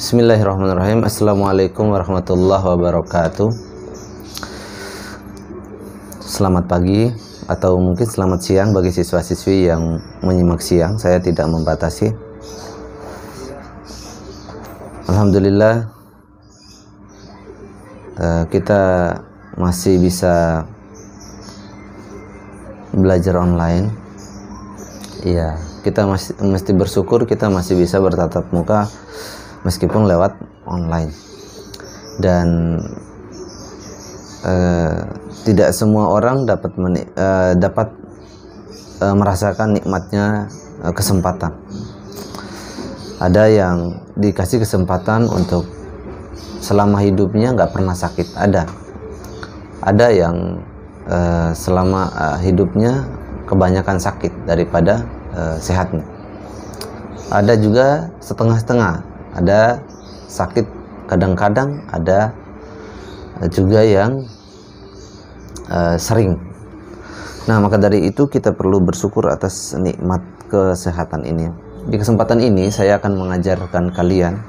Bismillahirrahmanirrahim. Assalamualaikum warahmatullahi wabarakatuh. Selamat pagi atau mungkin selamat siang bagi siswa-siswi yang menyimak siang. Saya tidak membatasi. Alhamdulillah kita masih bisa belajar online. Iya, kita mesti bersyukur kita masih bisa bertatap muka meskipun lewat online. Dan tidak semua orang dapat merasakan nikmatnya kesempatan. Ada yang dikasih kesempatan untuk selama hidupnya nggak pernah sakit. Ada yang selama hidupnya kebanyakan sakit daripada sehatnya. Ada juga setengah-setengah. Ada sakit kadang-kadang, ada juga yang sering. Nah, maka dari itu kita perlu bersyukur atas nikmat kesehatan ini. Di kesempatan ini saya akan mengajarkan kalian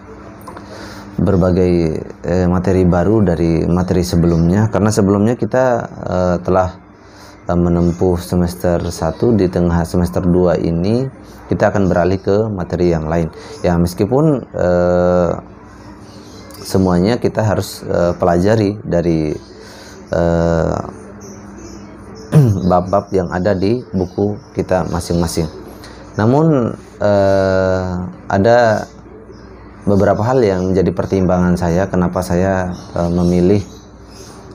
berbagai materi baru dari materi sebelumnya, karena sebelumnya kita telah menempuh semester 1. Di tengah semester 2 ini kita akan beralih ke materi yang lain. Ya, meskipun semuanya kita harus pelajari dari bab-bab yang ada di buku kita masing-masing. Namun ada beberapa hal yang menjadi pertimbangan saya kenapa saya memilih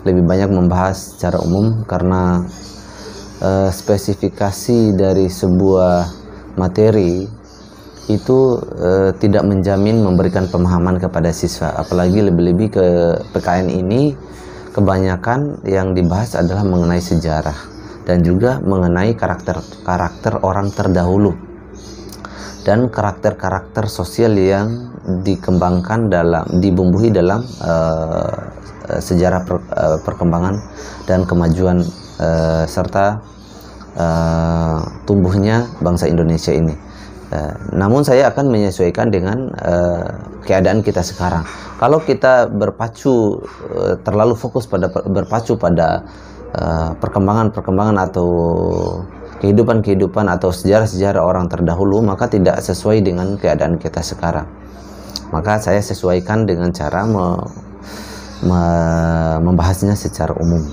lebih banyak membahas secara umum, karena spesifikasi dari sebuah materi itu tidak menjamin memberikan pemahaman kepada siswa. Apalagi lebih-lebih ke PKN ini kebanyakan yang dibahas adalah mengenai sejarah dan juga mengenai karakter orang terdahulu dan karakter sosial yang dikembangkan dibumbui dalam sejarah perkembangan dan kemajuan serta tumbuhnya bangsa Indonesia ini. Namun saya akan menyesuaikan dengan keadaan kita sekarang. Kalau kita terlalu fokus berpacu pada perkembangan atau kehidupan atau sejarah orang terdahulu, maka tidak sesuai dengan keadaan kita sekarang. Maka saya sesuaikan dengan cara membahasnya secara umum.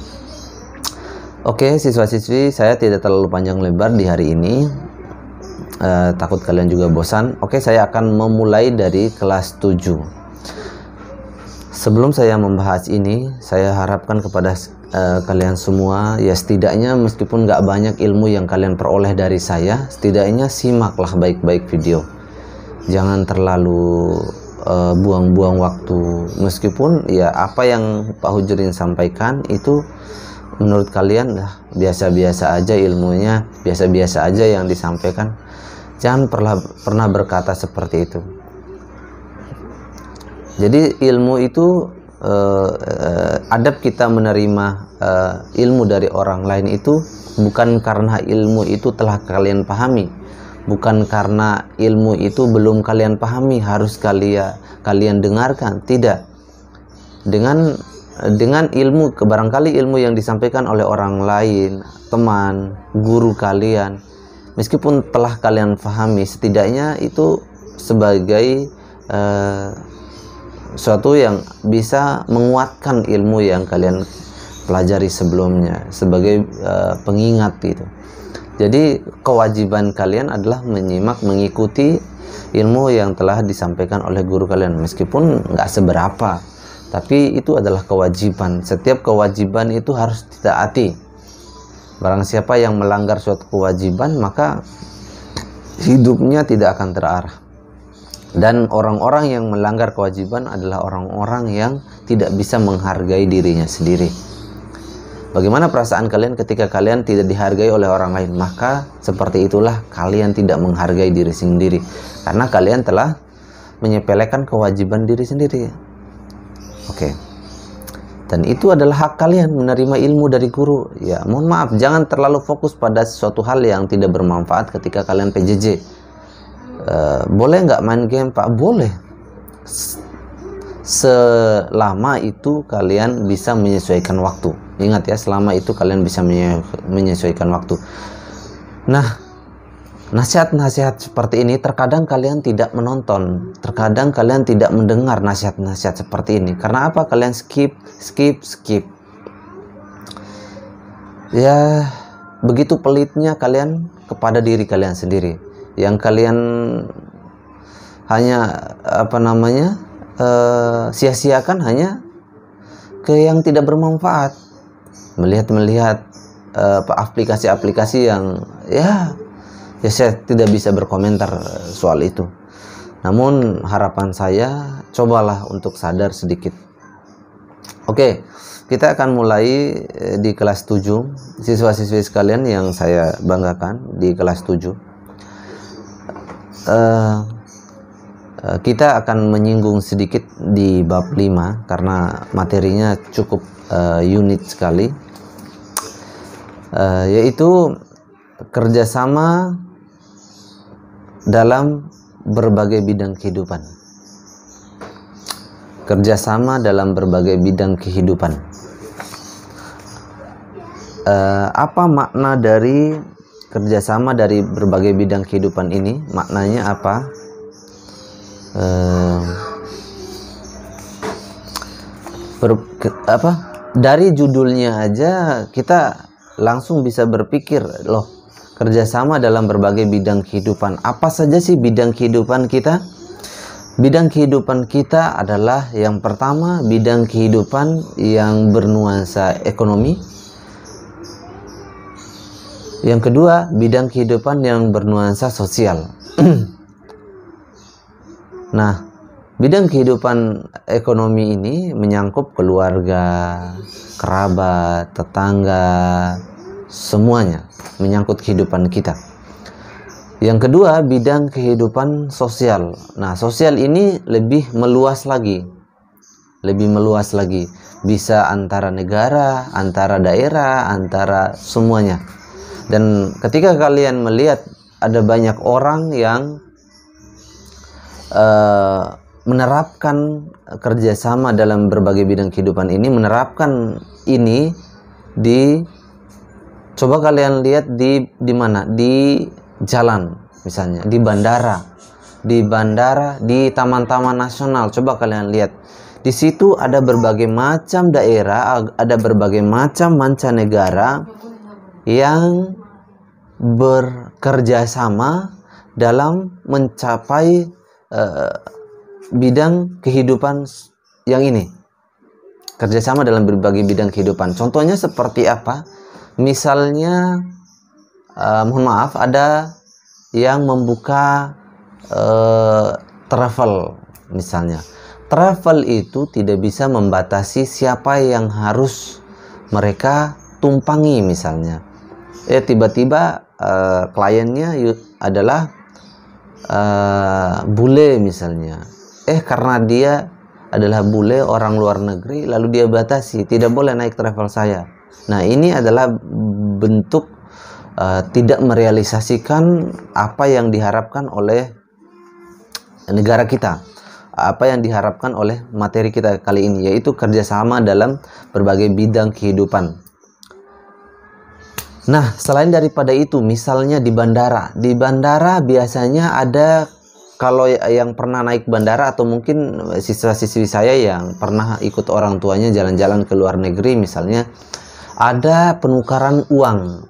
Oke, siswa-siswi, saya tidak terlalu panjang lebar di hari ini. Takut kalian juga bosan. Oke, saya akan memulai dari kelas 7. Sebelum saya membahas ini, saya harapkan kepada kalian semua, ya setidaknya meskipun nggak banyak ilmu yang kalian peroleh dari saya, setidaknya simaklah baik-baik video. Jangan terlalu buang-buang waktu. Meskipun ya apa yang Pak Hujurin sampaikan itu menurut kalian biasa-biasa aja ilmunya, biasa-biasa aja yang disampaikan. Jangan pernah berkata seperti itu. Jadi ilmu itu adab kita menerima ilmu dari orang lain itu bukan karena ilmu itu telah kalian pahami, bukan karena ilmu itu belum kalian pahami harus kalian dengarkan. Tidak. Dengan ilmu, barangkali ilmu yang disampaikan oleh orang lain, teman, guru kalian, meskipun telah kalian pahami, setidaknya itu sebagai suatu yang bisa menguatkan ilmu yang kalian pelajari sebelumnya, sebagai pengingat gitu. Jadi kewajiban kalian adalah mengikuti ilmu yang telah disampaikan oleh guru kalian, meskipun nggak seberapa, tapi itu adalah kewajiban. Setiap kewajiban itu harus ditaati. Barang siapa yang melanggar suatu kewajiban, maka hidupnya tidak akan terarah. Dan orang-orang yang melanggar kewajiban adalah orang-orang yang tidak bisa menghargai dirinya sendiri. Bagaimana perasaan kalian ketika kalian tidak dihargai oleh orang lain? Maka seperti itulah kalian tidak menghargai diri sendiri, karena kalian telah menyepelekan kewajiban diri sendiri. Oke. Dan itu adalah hak kalian menerima ilmu dari guru. Ya, mohon maaf, jangan terlalu fokus pada sesuatu hal yang tidak bermanfaat ketika kalian PJJ. Boleh nggak main game, Pak? Boleh. selama itu kalian bisa menyesuaikan waktu. Ingat ya, selama itu kalian bisa menyesuaikan waktu. Nah, nasihat-nasihat seperti ini terkadang kalian tidak menonton, terkadang kalian tidak mendengar nasihat-nasihat seperti ini. Karena apa? Kalian skip. Ya, begitu pelitnya kalian kepada diri kalian sendiri. Yang kalian hanya sia-siakan hanya ke yang tidak bermanfaat. Melihat aplikasi-aplikasi yang ya saya tidak bisa berkomentar soal itu. Namun harapan saya, cobalah untuk sadar sedikit. Oke, kita akan mulai di kelas 7. Siswa-siswi sekalian yang saya banggakan, di kelas 7 kita akan menyinggung sedikit di bab 5 karena materinya cukup unik sekali, yaitu kerjasama dalam berbagai bidang kehidupan. Kerjasama dalam berbagai bidang kehidupan. Apa makna dari kerjasama dari berbagai bidang kehidupan ini? Maknanya apa? Dari judulnya aja kita langsung bisa berpikir, loh, kerjasama dalam berbagai bidang kehidupan. Apa saja sih bidang kehidupan kita? Bidang kehidupan kita adalah yang pertama, bidang kehidupan yang bernuansa ekonomi. Yang kedua, bidang kehidupan yang bernuansa sosial. Nah, bidang kehidupan ekonomi ini menyangkut keluarga, kerabat, tetangga, semuanya menyangkut kehidupan kita. Yang kedua, bidang kehidupan sosial. Nah, sosial ini lebih meluas lagi. Bisa antara negara, antara daerah, antara semuanya. Dan ketika kalian melihat ada banyak orang yang menerapkan kerjasama dalam berbagai bidang kehidupan ini, coba kalian lihat di mana? Di jalan, misalnya di bandara, di taman-taman nasional. Coba kalian lihat, di situ ada berbagai macam daerah, ada berbagai macam mancanegara yang bekerja sama dalam mencapai bidang kehidupan yang ini. Kerjasama dalam berbagai bidang kehidupan. Contohnya seperti apa? Misalnya, mohon maaf, ada yang membuka travel misalnya. Travel itu tidak bisa membatasi siapa yang harus mereka tumpangi misalnya. Tiba-tiba kliennya adalah bule misalnya. Karena dia adalah bule, orang luar negeri, lalu dia batasi, tidak boleh naik travel saya. Nah, ini adalah bentuk tidak merealisasikan apa yang diharapkan oleh negara kita, apa yang diharapkan oleh materi kita kali ini, yaitu kerjasama dalam berbagai bidang kehidupan. Nah, selain daripada itu, misalnya di bandara biasanya ada, kalau yang pernah naik bandara atau mungkin siswa-siswi saya yang pernah ikut orang tuanya jalan-jalan ke luar negeri misalnya, ada penukaran uang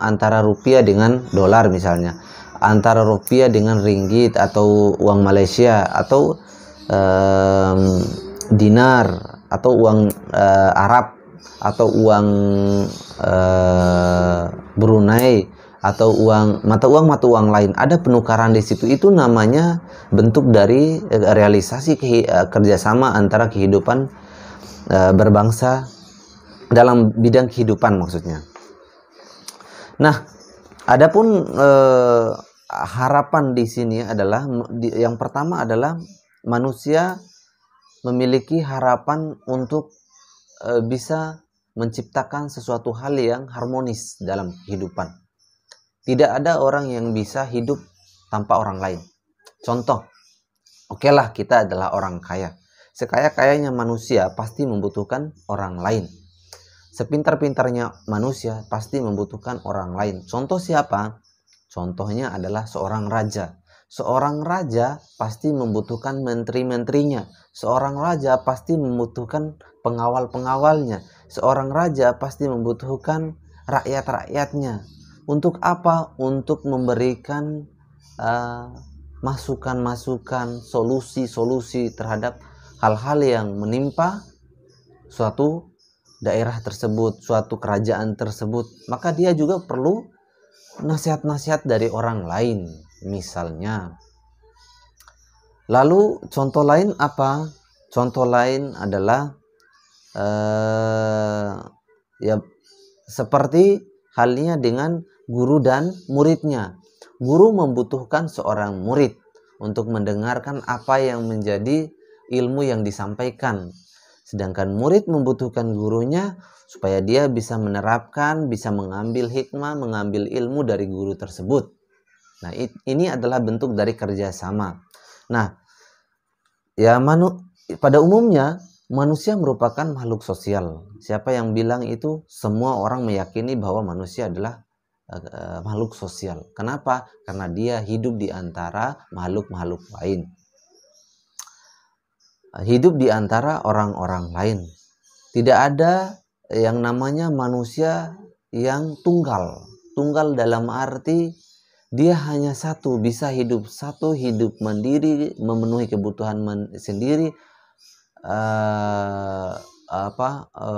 antara rupiah dengan dolar misalnya, antara rupiah dengan ringgit atau uang Malaysia, atau dinar, atau uang Arab, atau uang Brunei, atau mata uang lain. Ada penukaran di situ. Itu namanya bentuk dari realisasi kerjasama antara kehidupan berbangsa dalam bidang kehidupan maksudnya. Nah, adapun harapan di sini adalah yang pertama adalah manusia memiliki harapan untuk bisa menciptakan sesuatu hal yang harmonis dalam kehidupan. Tidak ada orang yang bisa hidup tanpa orang lain. Contoh, Oke lah, kita adalah orang kaya. Sekaya-kayanya manusia pasti membutuhkan orang lain. Sepintar-pintarnya manusia pasti membutuhkan orang lain. Contoh siapa? Contohnya adalah seorang raja. Seorang raja pasti membutuhkan menteri-menterinya. Seorang raja pasti membutuhkan pengawal-pengawalnya. Seorang raja pasti membutuhkan rakyat-rakyatnya. Untuk apa? Untuk memberikan masukan-masukan, solusi-solusi terhadap hal-hal yang menimpa suatu daerah tersebut, suatu kerajaan tersebut. Maka dia juga perlu nasihat-nasihat dari orang lain, misalnya. Lalu contoh lain apa? Contoh lain adalah ya seperti halnya dengan guru dan muridnya. Guru membutuhkan seorang murid untuk mendengarkan apa yang menjadi ilmu yang disampaikan. Sedangkan murid membutuhkan gurunya supaya dia bisa menerapkan, bisa mengambil hikmah, mengambil ilmu dari guru tersebut. Nah, ini adalah bentuk dari kerjasama. Nah, ya pada umumnya manusia merupakan makhluk sosial. Siapa yang bilang itu? Semua orang meyakini bahwa manusia adalah makhluk sosial. Kenapa? Karena dia hidup di antara makhluk-makhluk lain. Hidup di antara orang-orang lain. Tidak ada yang namanya manusia yang tunggal. Tunggal dalam arti dia hanya satu, bisa hidup satu, hidup mandiri, memenuhi kebutuhan sendiri,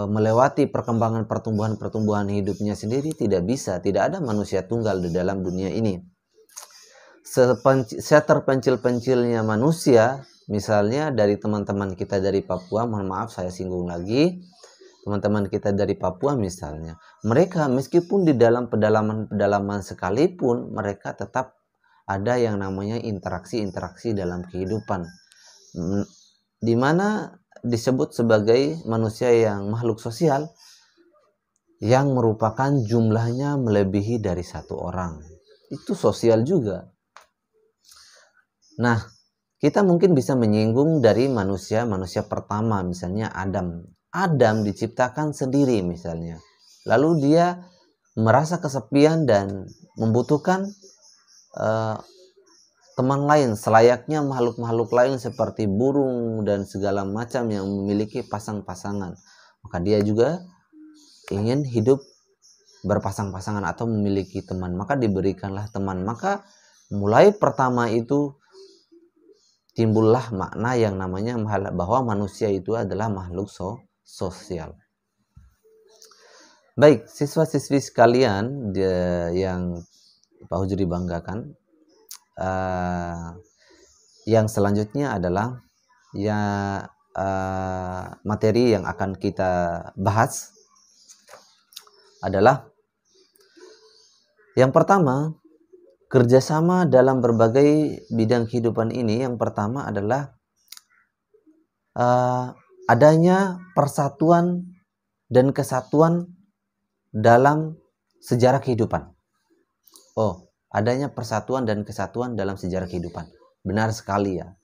melewati perkembangan pertumbuhan hidupnya sendiri. Tidak bisa, tidak ada manusia tunggal di dalam dunia ini. Seterpencil-pencilnya manusia, misalnya dari teman-teman kita dari Papua, mohon maaf saya singgung lagi, teman-teman kita dari Papua misalnya, mereka meskipun di dalam pedalaman sekalipun, mereka tetap ada yang namanya interaksi dalam kehidupan, di mana disebut sebagai manusia yang makhluk sosial, yang merupakan jumlahnya melebihi dari satu orang. Itu sosial juga. Nah, kita mungkin bisa menyinggung dari manusia pertama, misalnya Adam. Adam diciptakan sendiri misalnya. Lalu dia merasa kesepian dan membutuhkan teman lain, selayaknya makhluk-makhluk lain seperti burung dan segala macam yang memiliki pasang-pasangan. Maka dia juga ingin hidup berpasang-pasangan atau memiliki teman. Maka diberikanlah teman. Maka mulai pertama itu timbullah makna yang namanya bahwa manusia itu adalah makhluk sosial. Baik, siswa-siswi sekalian yang Pak Hujri banggakan, yang selanjutnya adalah materi yang akan kita bahas adalah yang pertama, kerjasama dalam berbagai bidang kehidupan ini. Yang pertama adalah adanya persatuan dan kesatuan dalam sejarah kehidupan. Adanya persatuan dan kesatuan dalam sejarah kehidupan. Benar sekali ya.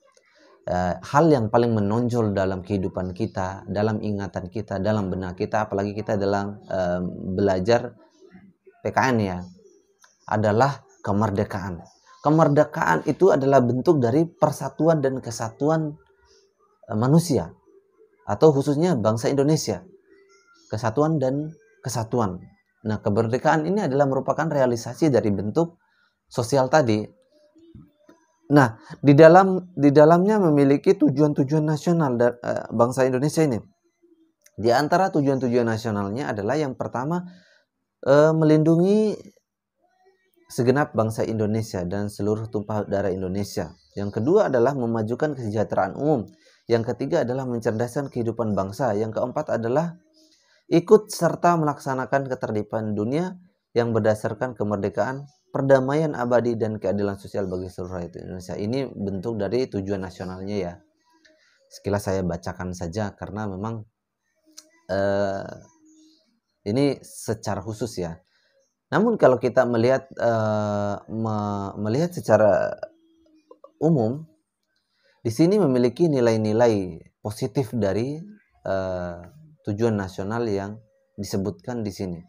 Hal yang paling menonjol dalam kehidupan kita, dalam ingatan kita, dalam benak kita, apalagi kita dalam belajar PKN ya, adalah kemerdekaan. Kemerdekaan itu adalah bentuk dari persatuan dan kesatuan manusia, atau khususnya bangsa Indonesia. Kesatuan dan kesatuan. Nah, kemerdekaan ini adalah merupakan realisasi dari bentuk sosial tadi. Nah, di dalamnya memiliki tujuan-tujuan nasional bangsa Indonesia ini. Di antara tujuan-tujuan nasionalnya adalah yang pertama, melindungi segenap bangsa Indonesia dan seluruh tumpah darah Indonesia. Yang kedua adalah memajukan kesejahteraan umum. Yang ketiga adalah mencerdaskan kehidupan bangsa. Yang keempat adalah ikut serta melaksanakan ketertiban dunia yang berdasarkan kemerdekaan, perdamaian abadi, dan keadilan sosial bagi seluruh rakyat Indonesia. Ini bentuk dari tujuan nasionalnya ya. Sekilas saya bacakan saja karena memang ini secara khusus ya. Namun kalau kita melihat secara umum, di sini memiliki nilai-nilai positif dari tujuan nasional yang disebutkan di sini.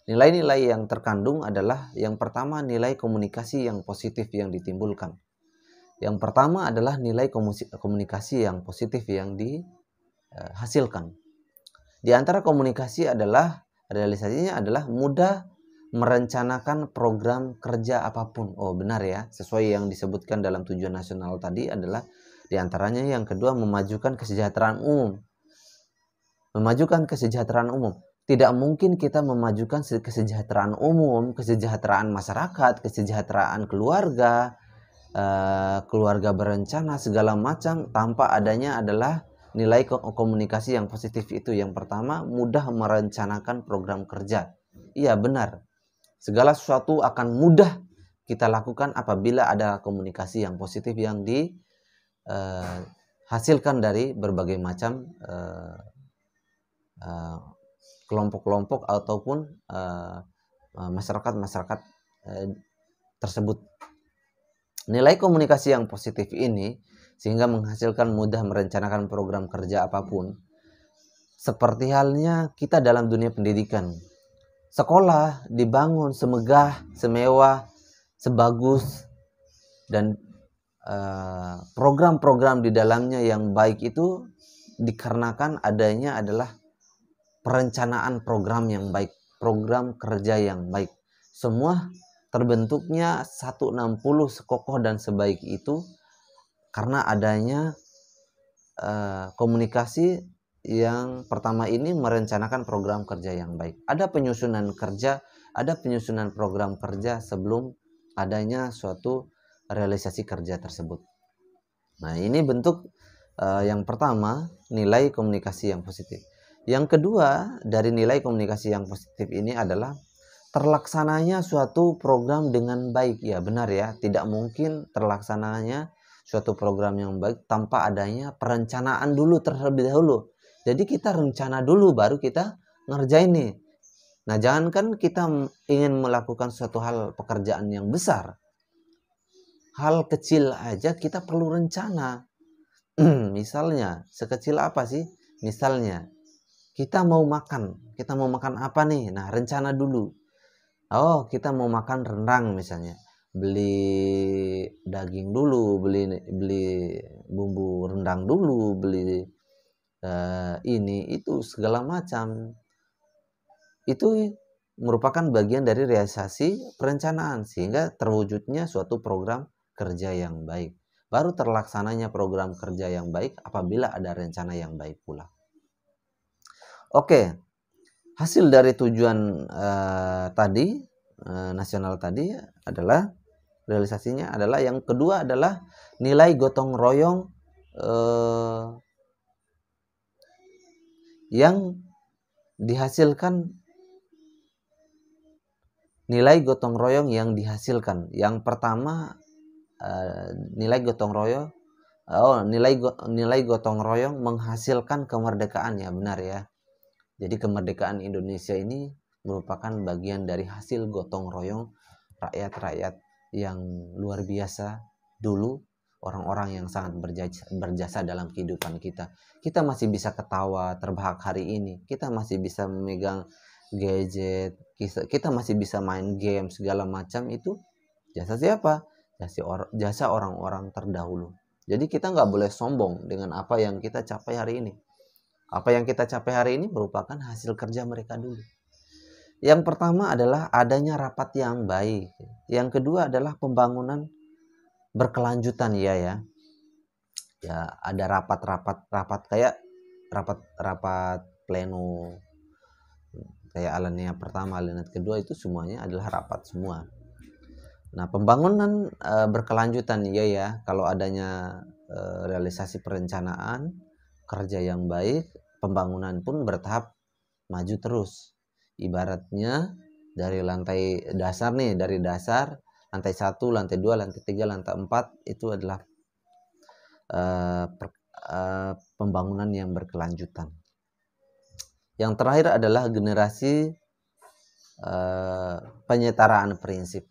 Nilai-nilai yang terkandung adalah yang pertama nilai komunikasi yang positif yang ditimbulkan. Yang pertama adalah nilai komunikasi yang positif yang dihasilkan. Di antara komunikasi adalah realisasinya adalah mudah merencanakan program kerja apapun. Oh benar ya, sesuai yang disebutkan dalam tujuan nasional tadi adalah di antaranya yang kedua memajukan kesejahteraan umum. Memajukan kesejahteraan umum. Tidak mungkin kita memajukan kesejahteraan umum, kesejahteraan masyarakat, kesejahteraan keluarga, keluarga berencana segala macam tanpa adanya adalah nilai komunikasi yang positif itu. Yang pertama, mudah merencanakan program kerja. Iya benar. Segala sesuatu akan mudah kita lakukan apabila ada komunikasi yang positif yang dihasilkan dari berbagai macam kelompok-kelompok ataupun masyarakat-masyarakat tersebut. Nilai komunikasi yang positif ini sehingga menghasilkan mudah merencanakan program kerja apapun. Seperti halnya kita dalam dunia pendidikan. Sekolah dibangun semegah, semewah, sebagus, dan program-program di dalamnya yang baik itu dikarenakan adanya adalah perencanaan program yang baik, program kerja yang baik. Semua terbentuknya 160 sekokoh dan sebaik itu karena adanya komunikasi yang pertama ini merencanakan program kerja yang baik. Ada penyusunan kerja, ada penyusunan program kerja sebelum adanya suatu realisasi kerja tersebut. Nah ini bentuk yang pertama, nilai komunikasi yang positif. Yang kedua dari nilai komunikasi yang positif ini adalah terlaksananya suatu program dengan baik. Ya benar ya, tidak mungkin terlaksananya suatu program yang baik tanpa adanya perencanaan dulu terlebih dahulu. Jadi kita rencana dulu baru kita ngerjain nih. Nah jangankan kita ingin melakukan suatu hal pekerjaan yang besar, hal kecil aja kita perlu rencana. Misalnya sekecil apa sih? Misalnya kita mau makan apa nih? Nah rencana dulu. Oh kita mau makan rendang misalnya, beli daging dulu, beli bumbu rendang dulu, beli ini itu segala macam. Itu merupakan bagian dari realisasi perencanaan sehingga terwujudnya suatu program kerja yang baik. Baru terlaksananya program kerja yang baik apabila ada rencana yang baik pula. Oke, hasil dari tujuan tadi nasional tadi adalah realisasinya adalah yang kedua adalah nilai gotong royong yang dihasilkan. Nilai gotong royong yang dihasilkan. Yang pertama nilai gotong royong. Nilai gotong royong menghasilkan kemerdekaan, ya benar ya. Jadi kemerdekaan Indonesia ini merupakan bagian dari hasil gotong royong rakyat-rakyat yang luar biasa dulu, orang-orang yang sangat berjasa dalam kehidupan kita. Kita masih bisa ketawa terbahak hari ini, kita masih bisa memegang gadget, kita masih bisa main game segala macam. Itu jasa siapa? Jasa orang-orang terdahulu. Jadi kita nggak boleh sombong dengan apa yang kita capai hari ini. Apa yang kita capai hari ini merupakan hasil kerja mereka dulu. Yang pertama adalah adanya rapat yang baik. Yang kedua adalah pembangunan berkelanjutan, ya. Ya, ada rapat kayak rapat pleno. Kayak alinea pertama, alinea kedua itu semuanya adalah rapat semua. Nah, pembangunan berkelanjutan, ya. Kalau adanya realisasi perencanaan kerja yang baik, pembangunan pun bertahap maju terus. Ibaratnya dari lantai dasar nih, dari dasar lantai 1, lantai 2, lantai 3, lantai 4 itu adalah pembangunan yang berkelanjutan. Yang terakhir adalah generasi penyetaraan prinsip.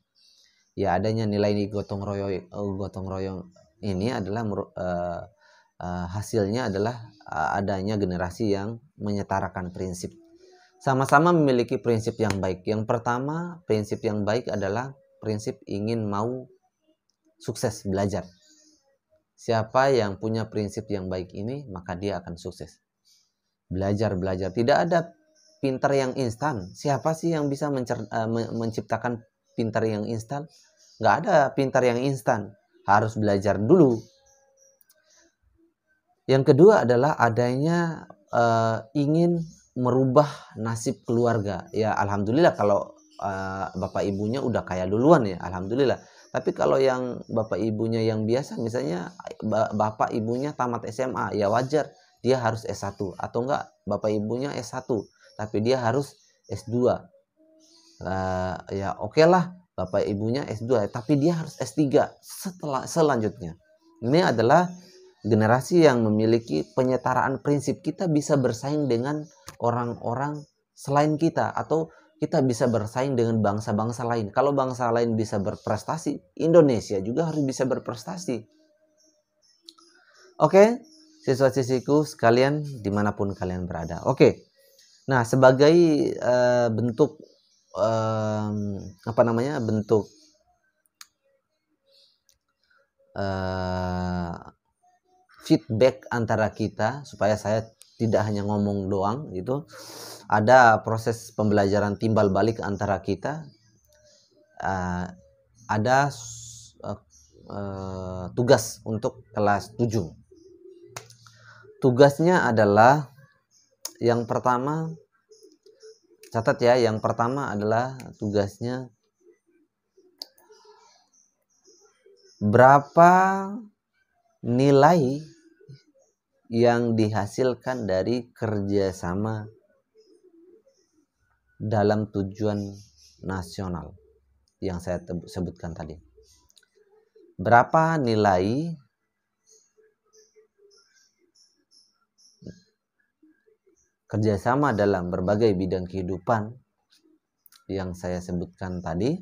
Ya adanya nilai gotong royong ini adalah hasilnya adalah adanya generasi yang menyetarakan prinsip. Sama-sama memiliki prinsip yang baik. Yang pertama, prinsip yang baik adalah prinsip ingin mau sukses belajar. Siapa yang punya prinsip yang baik ini, maka dia akan sukses. Belajar. Tidak ada pintar yang instan. Siapa sih yang bisa menciptakan pintar yang instan? Nggak ada pintar yang instan. Harus belajar dulu. Yang kedua adalah adanya ingin merubah nasib keluarga. Ya alhamdulillah kalau bapak ibunya udah kaya duluan ya, alhamdulillah. Tapi kalau yang bapak ibunya yang biasa, misalnya bapak ibunya tamat SMA, ya wajar dia harus S1. Atau enggak bapak ibunya S1, tapi dia harus S2. Ya oke lah, bapak ibunya S2, tapi dia harus S3 selanjutnya. Ini adalah generasi yang memiliki penyetaraan prinsip. Kita bisa bersaing dengan orang-orang selain kita, atau kita bisa bersaing dengan bangsa-bangsa lain. Kalau bangsa lain bisa berprestasi, Indonesia juga harus bisa berprestasi. Oke, siswa-siswiku sekalian dimanapun kalian berada. Oke, nah sebagai bentuk bentuk feedback antara kita, supaya saya tidak hanya ngomong doang gitu. Ada proses pembelajaran timbal balik antara kita. Ada tugas untuk kelas 7. Tugasnya adalah yang pertama, catat ya, yang pertama adalah tugasnya berapa nilai yang dihasilkan dari kerjasama dalam tujuan nasional yang saya sebutkan tadi. Berapa nilai kerjasama dalam berbagai bidang kehidupan yang saya sebutkan tadi.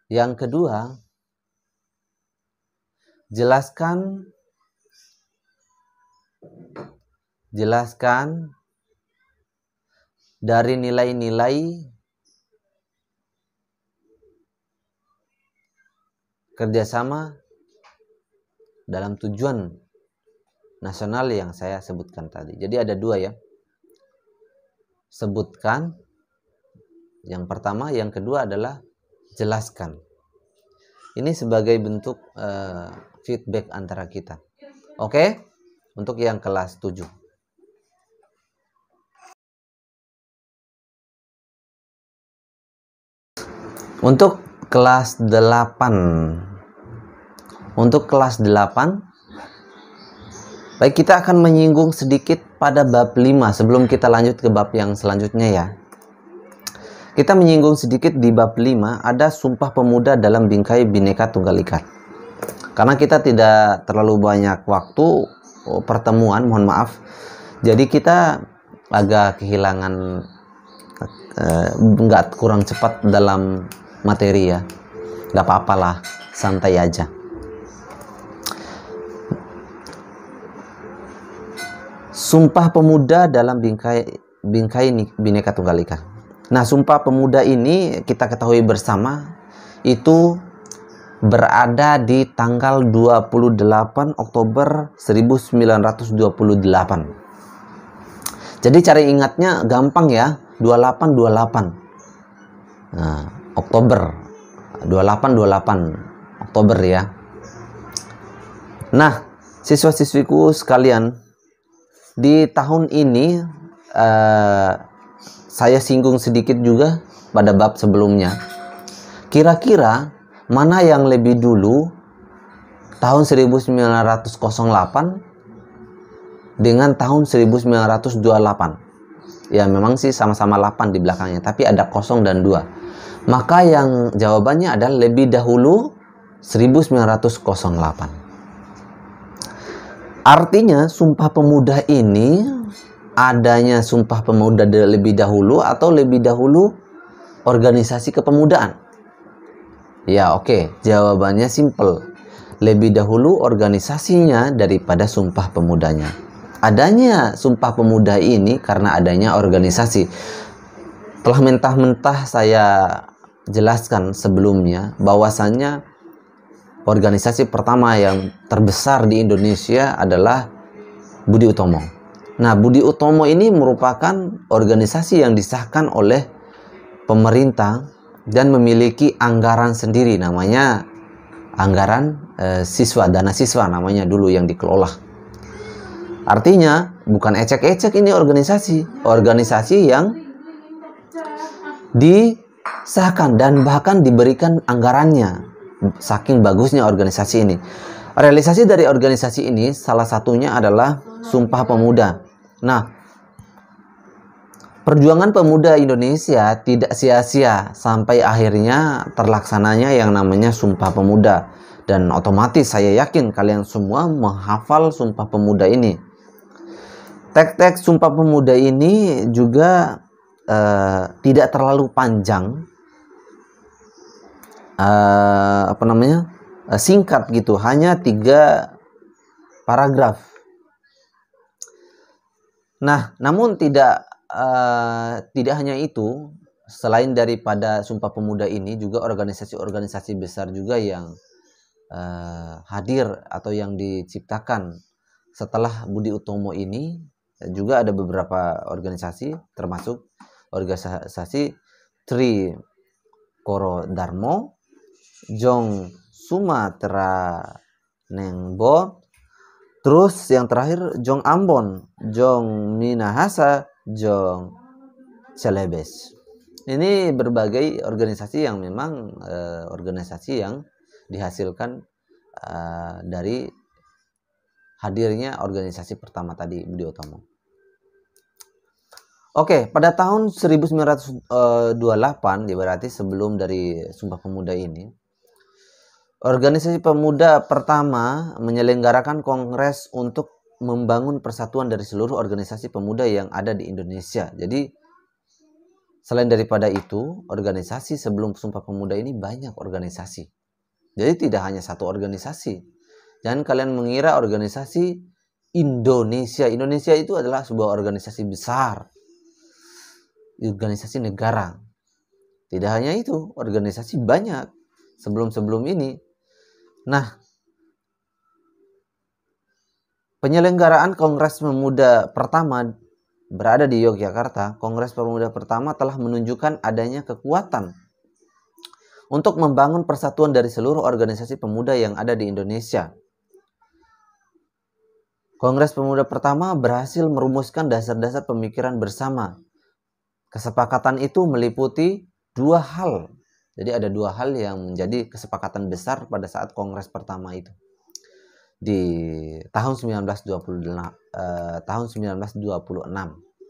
Yang kedua, jelaskan dari nilai-nilai kerjasama dalam tujuan nasional yang saya sebutkan tadi. Jadi ada 2 ya. Sebutkan yang pertama, yang kedua adalah jelaskan. Ini sebagai bentuk feedback antara kita. Oke? Untuk yang kelas 7. Untuk kelas 8. Untuk kelas 8, baik, kita akan menyinggung sedikit pada bab 5 sebelum kita lanjut ke bab yang selanjutnya ya. Kita menyinggung sedikit di bab 5, ada Sumpah Pemuda dalam Bingkai Bhinneka Tunggal Ika. Karena kita tidak terlalu banyak waktu pertemuan, mohon maaf. Jadi kita agak kehilangan, nggak kurang cepat dalam materi ya. Nggak apa-apalah, santai aja. Sumpah Pemuda dalam Bingkai Bhinneka Tunggal Ika. Nah, Sumpah Pemuda ini kita ketahui bersama itu berada di tanggal 28 Oktober 1928. Jadi cari ingatnya gampang ya, 28. Nah, Oktober 28 Oktober ya. Nah, siswa-siswiku sekalian, di tahun ini saya singgung sedikit juga pada bab sebelumnya. Kira-kira mana yang lebih dulu, tahun 1908 dengan tahun 1928? Ya memang sih sama-sama 8 di belakangnya, tapi ada 0 dan 2. Maka yang jawabannya adalah lebih dahulu 1908. Artinya Sumpah Pemuda ini, adanya Sumpah Pemuda lebih dahulu atau lebih dahulu organisasi kepemudaan. Ya oke, jawabannya simple. Lebih dahulu organisasinya daripada Sumpah Pemudanya. Adanya Sumpah Pemuda ini karena adanya organisasi. Telah mentah-mentah saya jelaskan sebelumnya bahwasannya organisasi pertama yang terbesar di Indonesia adalah Budi Utomo. Nah, Budi Utomo ini merupakan organisasi yang disahkan oleh pemerintah dan memiliki anggaran sendiri, namanya anggaran siswa, dana siswa namanya dulu yang dikelola. Artinya bukan ecek-ecek ini organisasi yang disahkan dan bahkan diberikan anggarannya. Saking bagusnya organisasi ini. Realisasi dari organisasi ini salah satunya adalah Sumpah Pemuda. Nah, perjuangan pemuda Indonesia tidak sia-sia sampai akhirnya terlaksananya yang namanya Sumpah Pemuda. Dan otomatis saya yakin kalian semua menghafal Sumpah Pemuda ini. Teks-teks Sumpah Pemuda ini juga tidak terlalu panjang, singkat gitu, hanya 3 paragraf. Nah, namun tidak hanya itu, selain daripada Sumpah Pemuda ini juga organisasi-organisasi besar juga yang hadir atau yang diciptakan setelah Budi Utomo ini. Juga ada beberapa organisasi, termasuk organisasi Tri Koro Darmo, Jong Sumatera Nengbo, terus yang terakhir Jong Ambon, Jong Minahasa, Jong Celebes. Ini berbagai organisasi yang memang organisasi yang dihasilkan dari hadirnya organisasi pertama tadi, Budi Utomo. Oke, pada tahun 1928, berarti sebelum dari Sumpah Pemuda ini, organisasi pemuda pertama menyelenggarakan kongres untuk membangun persatuan dari seluruh organisasi pemuda yang ada di Indonesia. Jadi, selain daripada itu, organisasi sebelum Sumpah Pemuda ini banyak organisasi. Jadi tidak hanya satu organisasi. Jangan kalian mengira organisasi Indonesia. Indonesia itu adalah sebuah organisasi besar. Organisasi negara. Tidak hanya itu, organisasi banyak sebelum ini. Nah, penyelenggaraan Kongres Pemuda pertama berada di Yogyakarta. Kongres Pemuda pertama telah menunjukkan adanya kekuatan untuk membangun persatuan dari seluruh organisasi pemuda yang ada di Indonesia. Kongres Pemuda pertama berhasil merumuskan dasar-dasar pemikiran bersama. Kesepakatan itu meliputi 2 hal. Jadi ada 2 hal yang menjadi kesepakatan besar pada saat kongres pertama itu. Di tahun 1926.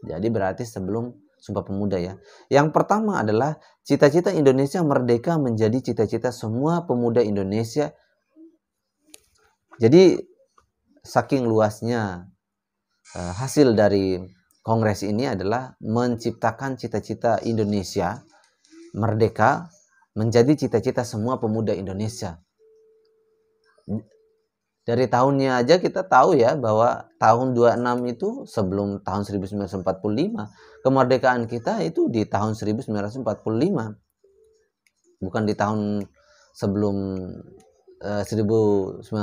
Jadi berarti sebelum Sumpah Pemuda ya. Yang pertama adalah cita-cita Indonesia merdeka menjadi cita-cita semua pemuda Indonesia. Jadi saking luasnya hasil dari kongres ini adalah menciptakan cita-cita Indonesia merdeka menjadi cita-cita semua pemuda Indonesia. Dari tahunnya aja kita tahu ya bahwa tahun 26 itu sebelum tahun 1945, kemerdekaan kita itu di tahun 1945. Bukan di tahun sebelum 1926.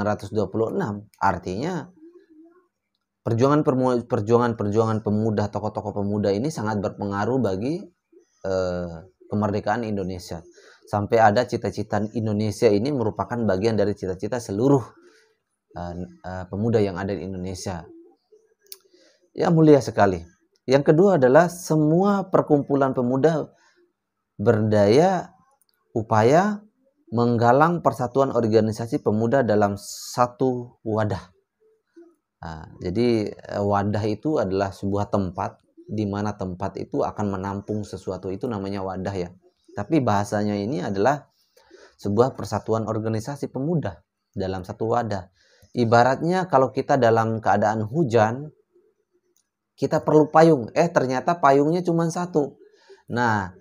Artinya perjuangan pemuda, tokoh-tokoh pemuda ini sangat berpengaruh bagi kemerdekaan Indonesia. Sampai ada cita-cita Indonesia ini merupakan bagian dari cita-cita seluruh pemuda yang ada di Indonesia. Ya, mulia sekali. Yang kedua adalah semua perkumpulan pemuda berdaya upaya menggalang persatuan organisasi pemuda dalam satu wadah. Jadi wadah itu adalah sebuah tempat di mana tempat itu akan menampung sesuatu, itu namanya wadah ya. Tapi bahasanya ini adalah sebuah persatuan organisasi pemuda dalam satu wadah. Ibaratnya kalau kita dalam keadaan hujan, kita perlu payung. Ternyata payungnya cuma satu. Nah,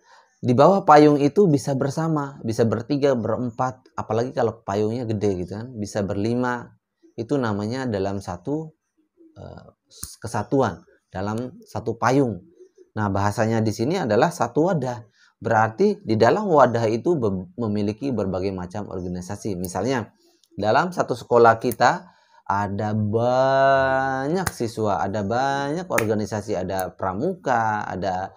Di bawah payung itu bisa bersama, bisa bertiga, berempat, apalagi kalau payungnya gede gitu kan, bisa berlima. Itu namanya dalam satu kesatuan, dalam satu payung. Nah, bahasanya di sini adalah satu wadah. Berarti di dalam wadah itu memiliki berbagai macam organisasi. Misalnya, dalam satu sekolah kita ada banyak siswa, ada banyak organisasi, ada pramuka, ada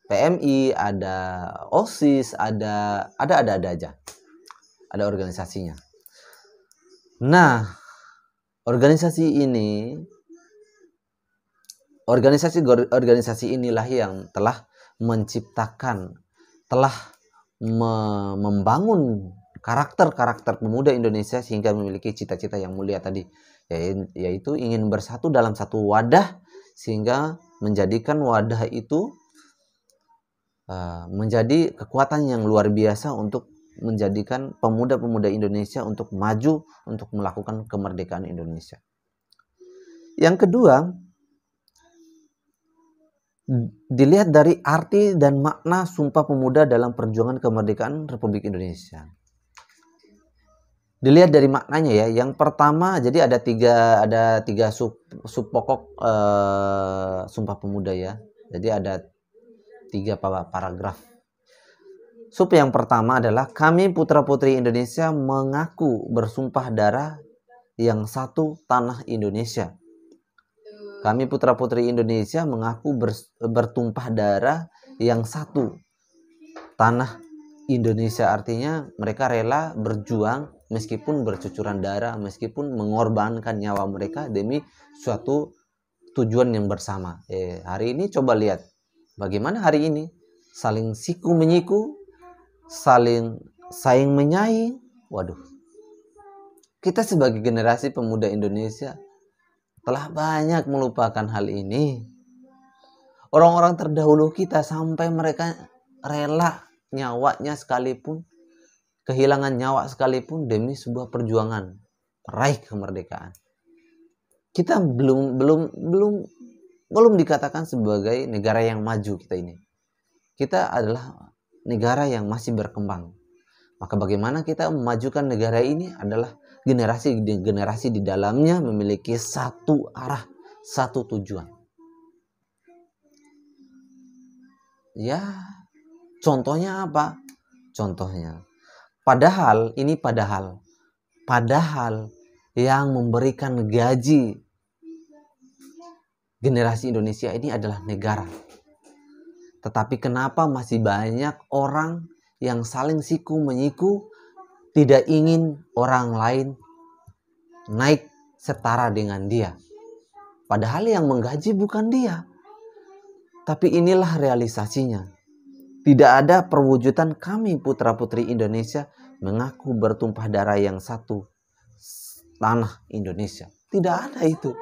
PMI, ada OSIS, ada aja. Ada organisasinya. Nah, organisasi inilah yang telah menciptakan, telah membangun karakter pemuda Indonesia sehingga memiliki cita-cita yang mulia tadi, yaitu ingin bersatu dalam satu wadah, sehingga menjadikan wadah itu menjadi kekuatan yang luar biasa untuk menjadikan pemuda-pemuda Indonesia untuk maju, untuk melakukan kemerdekaan Indonesia. Yang kedua, dilihat dari arti dan makna Sumpah Pemuda dalam perjuangan kemerdekaan Republik Indonesia. Dilihat dari maknanya ya. Yang pertama, jadi ada tiga sub pokok Sumpah Pemuda ya. Jadi ada 3 paragraf. Sub yang pertama adalah kami putra-putri Indonesia mengaku bersumpah darah yang satu tanah Indonesia. Kami putra-putri Indonesia mengaku bertumpah darah yang satu tanah Indonesia. Artinya mereka rela berjuang meskipun bercucuran darah, meskipun mengorbankan nyawa mereka demi suatu tujuan yang bersama. Hari ini coba lihat bagaimana hari ini saling siku menyiku, saling saing menyaing. Waduh, kita sebagai generasi pemuda Indonesia telah banyak melupakan hal ini. Orang-orang terdahulu kita sampai mereka rela nyawanya sekalipun, kehilangan nyawa sekalipun demi sebuah perjuangan meraih kemerdekaan. Kita belum dikatakan sebagai negara yang maju kita ini. Kita adalah negara yang masih berkembang. Maka bagaimana kita memajukan negara ini adalah generasi di dalamnya memiliki satu arah, satu tujuan. Ya, contohnya apa? Contohnya, padahal yang memberikan gaji generasi Indonesia ini adalah negara. Tetapi kenapa masih banyak orang yang saling siku menyiku, tidak ingin orang lain naik setara dengan dia. Padahal yang menggaji bukan dia. Tapi inilah realisasinya. Tidak ada perwujudan kami putra-putri Indonesia mengaku bertumpah darah yang satu tanah Indonesia. Tidak ada itu.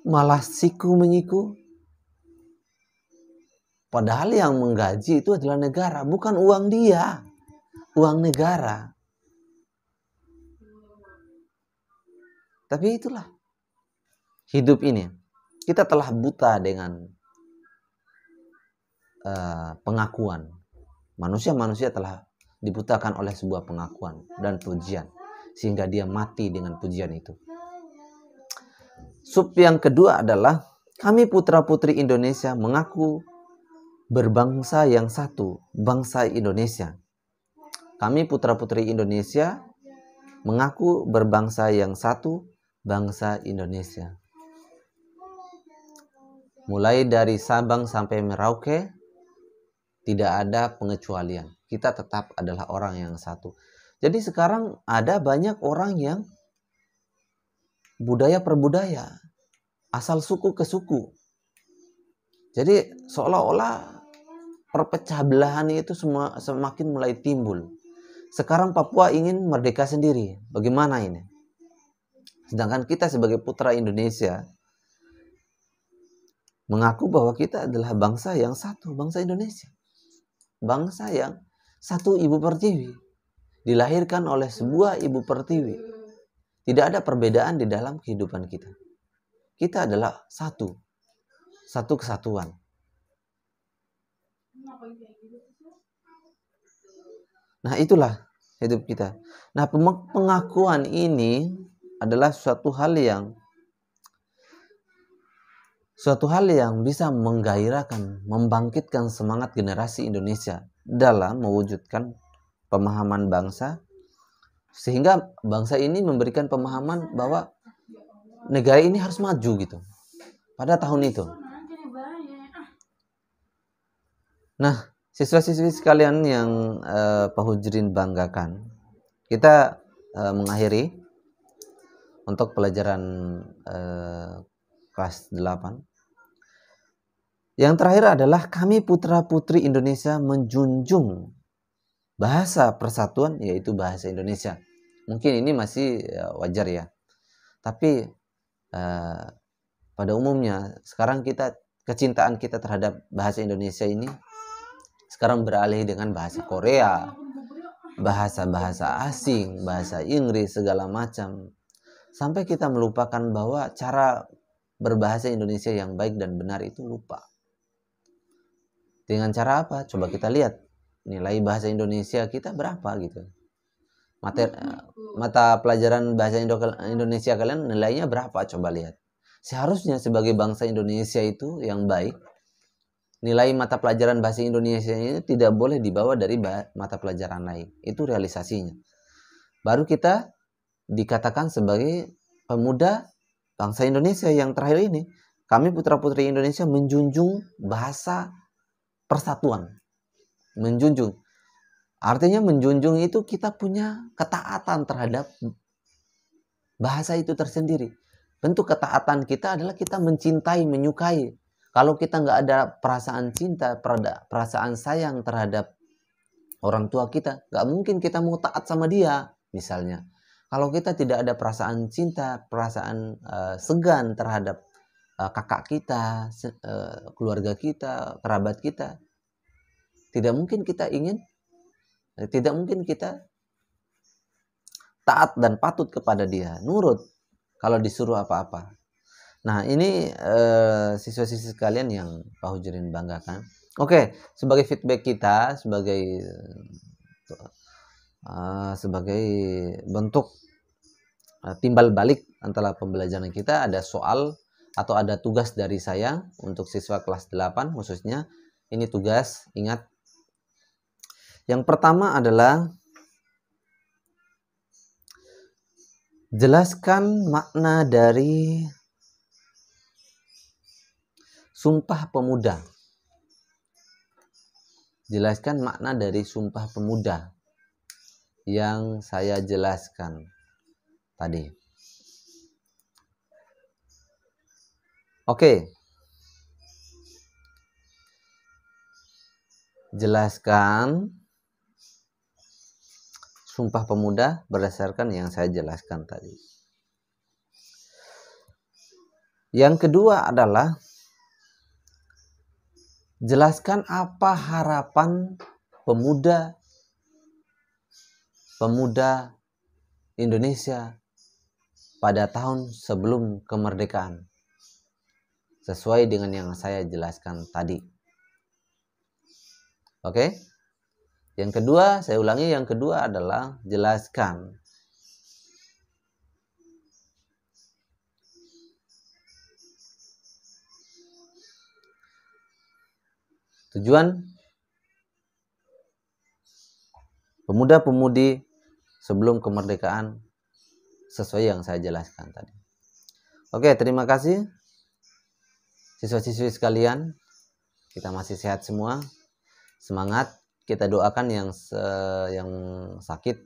Malah siku menyiku. Padahal yang menggaji itu adalah negara, bukan uang dia, uang negara. Tapi itulah hidup ini. Kita telah buta dengan pengakuan. Manusia telah dibutakan oleh sebuah pengakuan dan pujian, sehingga dia mati dengan pujian itu. Sub yang kedua adalah kami putra-putri Indonesia mengaku berbangsa yang satu, bangsa Indonesia. Kami putra-putri Indonesia mengaku berbangsa yang satu, bangsa Indonesia. Mulai dari Sabang sampai Merauke, tidak ada pengecualian. Kita tetap adalah orang yang satu. Jadi sekarang ada banyak orang yang budaya per budaya, asal suku ke suku. Jadi seolah-olah perpecah belahan itu semakin mulai timbul. Sekarang Papua ingin merdeka sendiri. Bagaimana ini? Sedangkan kita sebagai putra Indonesia mengaku bahwa kita adalah bangsa yang satu, bangsa Indonesia. Bangsa yang satu ibu pertiwi. Dilahirkan oleh sebuah ibu pertiwi. Tidak ada perbedaan di dalam kehidupan kita. Kita adalah satu. Satu kesatuan. Nah, itulah hidup kita. Nah, pengakuan ini adalah suatu hal yang bisa menggairahkan, membangkitkan semangat generasi Indonesia dalam mewujudkan pemahaman bangsa, sehingga bangsa ini memberikan pemahaman bahwa negara ini harus maju gitu pada tahun itu. Nah, siswa-siswi sekalian yang Pak Hujrin banggakan, kita mengakhiri untuk pelajaran kelas 8. Yang terakhir adalah kami putra-putri Indonesia menjunjung bahasa persatuan, yaitu bahasa Indonesia. Mungkin ini masih wajar ya. Tapi pada umumnya sekarang kecintaan kita terhadap bahasa Indonesia ini sekarang beralih dengan bahasa Korea, bahasa-bahasa asing, bahasa Inggris, segala macam. Sampai kita melupakan bahwa cara berbahasa Indonesia yang baik dan benar itu lupa. Dengan cara apa? Coba kita lihat nilai bahasa Indonesia kita berapa gitu. Mata pelajaran bahasa Indonesia kalian nilainya berapa? Coba lihat. Seharusnya sebagai bangsa Indonesia itu yang baik, nilai mata pelajaran bahasa Indonesia ini tidak boleh dibawa dari mata pelajaran lain. Itu realisasinya. Baru kita dikatakan sebagai pemuda bangsa Indonesia yang terakhir ini. Kami putra-putri Indonesia menjunjung bahasa persatuan. Menjunjung. Artinya menjunjung itu kita punya ketaatan terhadap bahasa itu tersendiri. Bentuk ketaatan kita adalah kita mencintai, menyukai. Kalau kita nggak ada perasaan cinta, perasaan sayang terhadap orang tua kita, nggak mungkin kita mau taat sama dia, misalnya. Kalau kita tidak ada perasaan cinta, perasaan segan terhadap kakak kita, keluarga kita, kerabat kita, tidak mungkin kita taat dan patut kepada dia, nurut kalau disuruh apa-apa. Nah, ini siswa-siswi sekalian yang Pak Hujrin banggakan. Oke, sebagai feedback kita, sebagai bentuk timbal balik antara pembelajaran kita, ada soal atau ada tugas dari saya untuk siswa kelas 8 khususnya. Ini tugas, ingat. Yang pertama adalah jelaskan makna dari Sumpah Pemuda. Jelaskan makna dari Sumpah Pemuda yang saya jelaskan tadi. Oke. Jelaskan Sumpah Pemuda berdasarkan yang saya jelaskan tadi. Yang kedua adalah jelaskan apa harapan pemuda Indonesia pada tahun sebelum kemerdekaan. Sesuai dengan yang saya jelaskan tadi. Oke? Yang kedua, saya ulangi, yang kedua adalah jelaskan tujuan pemuda-pemudi sebelum kemerdekaan sesuai yang saya jelaskan tadi. Oke, terima kasih siswa-siswi sekalian. Kita masih sehat semua. Semangat. Kita doakan yang sakit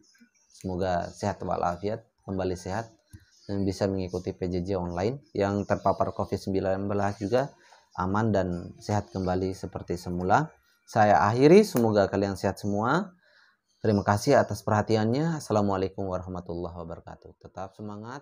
semoga sehat walafiat, kembali sehat dan bisa mengikuti PJJ online. Yang terpapar COVID-19 juga aman dan sehat kembali seperti semula. Saya akhiri, semoga kalian sehat semua. Terima kasih atas perhatiannya. Assalamualaikum warahmatullahi wabarakatuh. Tetap semangat.